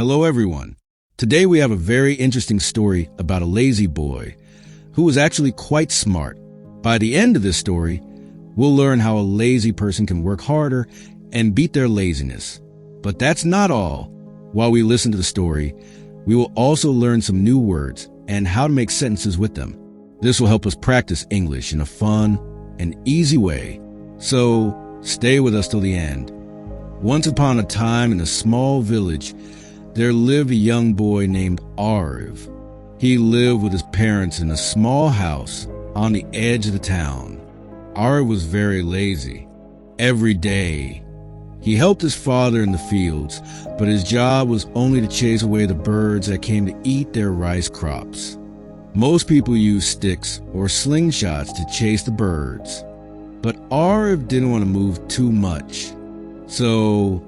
Hello, everyone. Today we have a very interesting story about a lazy boy who was actually quite smart. By the end of this story, we'll learn how a lazy person can work harder and beat their laziness. But that's not all. While we listen to the story, we will also learn some new words and how to make sentences with them. This will help us practice English in a fun and easy way. So stay with us till the end. Once upon a time in a small village, there lived a young boy named Arv. He lived with his parents in a small house on the edge of the town. Arv was very lazy. Every day, he helped his father in the fields, but his job was only to chase away the birds that came to eat their rice crops. Most people use sticks or slingshots to chase the birds, but Arv didn't want to move too much. So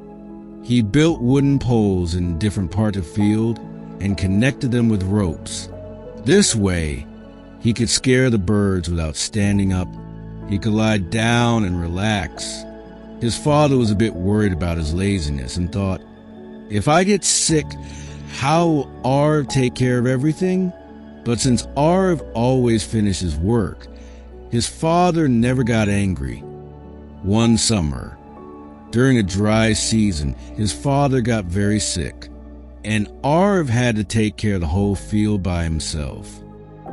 he built wooden poles in different parts of the field and connected them with ropes. This way, he could scare the birds without standing up. He could lie down and relax. His father was a bit worried about his laziness and thought, if I get sick, how will Arv take care of everything? But since Arv always finished his work, his father never got angry. One summer, during a dry season, his father got very sick, and Arv had to take care of the whole field by himself.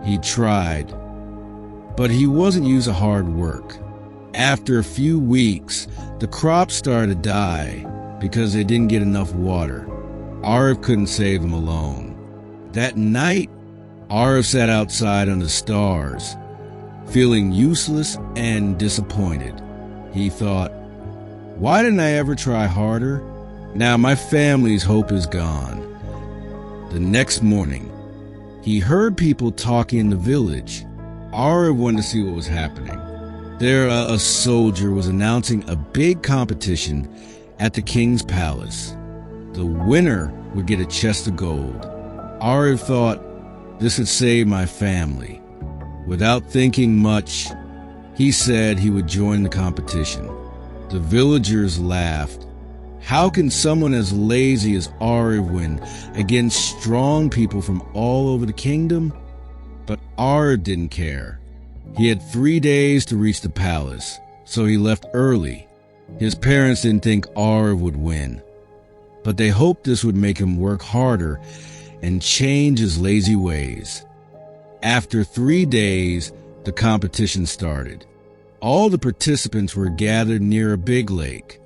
He tried, but he wasn't used to hard work. After a few weeks, the crops started to die because they didn't get enough water. Arv couldn't save them alone. That night, Arv sat outside under the stars, feeling useless and disappointed. He thought, why didn't I ever try harder? Now my family's hope is gone. The next morning, he heard people talking in the village. Arv wanted to see what was happening. There, a soldier was announcing a big competition at the king's palace. The winner would get a chest of gold. Arv thought, this would save my family. Without thinking much, he said he would join the competition. The villagers laughed. How can someone as lazy as Arv win against strong people from all over the kingdom? But Arv didn't care. He had 3 days to reach the palace, so he left early. His parents didn't think Arv would win, but they hoped this would make him work harder and change his lazy ways. After 3 days, the competition started. All the participants were gathered near a big lake.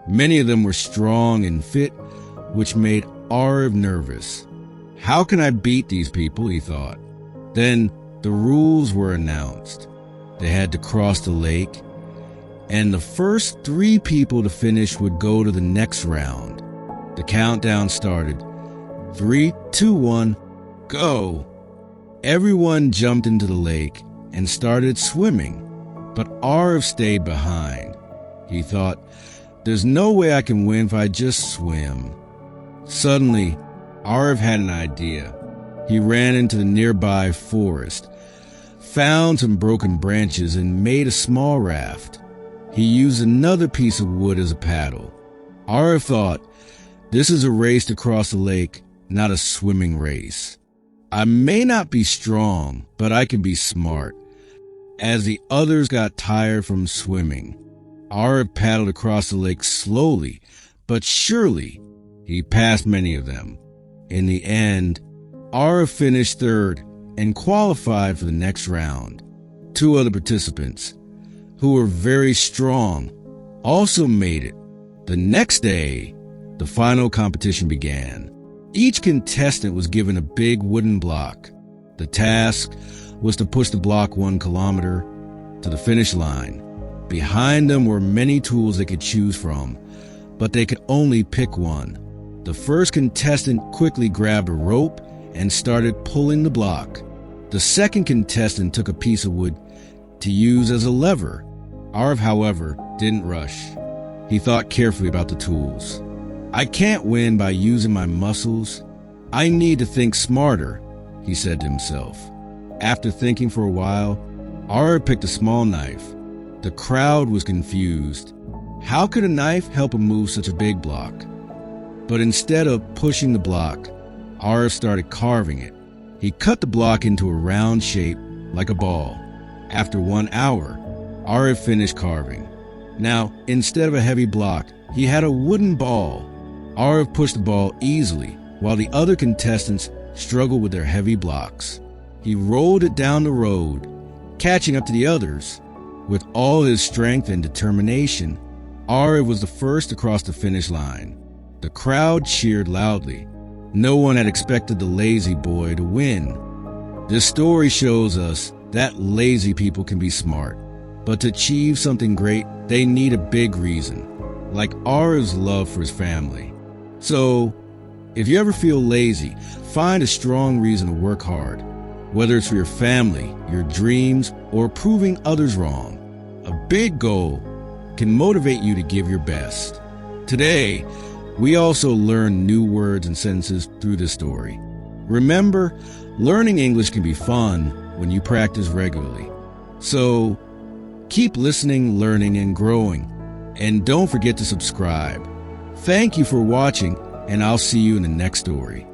Many of them were strong and fit, which made Arv nervous. How can I beat these people, he thought. Then the rules were announced. They had to cross the lake, and the first 3 people to finish would go to the next round. The countdown started. 3, 2, 1, go! Everyone jumped into the lake and started swimming. But Arv stayed behind. He thought, there's no way I can win if I just swim. Suddenly, Arv had an idea. He ran into the nearby forest, found some broken branches, and made a small raft. He used another piece of wood as a paddle. Arv thought, this is a race to cross the lake, not a swimming race. I may not be strong, but I can be smart. As the others got tired from swimming, Arv paddled across the lake slowly, but surely. He passed many of them. In the end, Arv finished third and qualified for the next round. 2 other participants, who were very strong, also made it. The next day, the final competition began. Each contestant was given a big wooden block. The task was to push the block 1 kilometer to the finish line. Behind them were many tools they could choose from, but they could only pick one. The first contestant quickly grabbed a rope and started pulling the block. The second contestant took a piece of wood to use as a lever. Arv, however, didn't rush. He thought carefully about the tools. I can't win by using my muscles. I need to think smarter, he said to himself. After thinking for a while, Arv picked a small knife. The crowd was confused. How could a knife help him move such a big block? But instead of pushing the block, Arif started carving it. He cut the block into a round shape like a ball. After 1 hour, Arif finished carving. Now, instead of a heavy block, he had a wooden ball. Arif pushed the ball easily, while the other contestants struggled with their heavy blocks. He rolled it down the road, catching up to the others. With all his strength and determination, Arif was the first to cross the finish line. The crowd cheered loudly. No one had expected the lazy boy to win. This story shows us that lazy people can be smart, but to achieve something great, they need a big reason, like Arif's love for his family. So, if you ever feel lazy, find a strong reason to work hard, whether it's for your family, your dreams, or proving others wrong. A big goal can motivate you to give your best. Today, we also learn new words and sentences through this story. Remember, learning English can be fun when you practice regularly. So, keep listening, learning, and growing. And don't forget to subscribe. Thank you for watching, and I'll see you in the next story.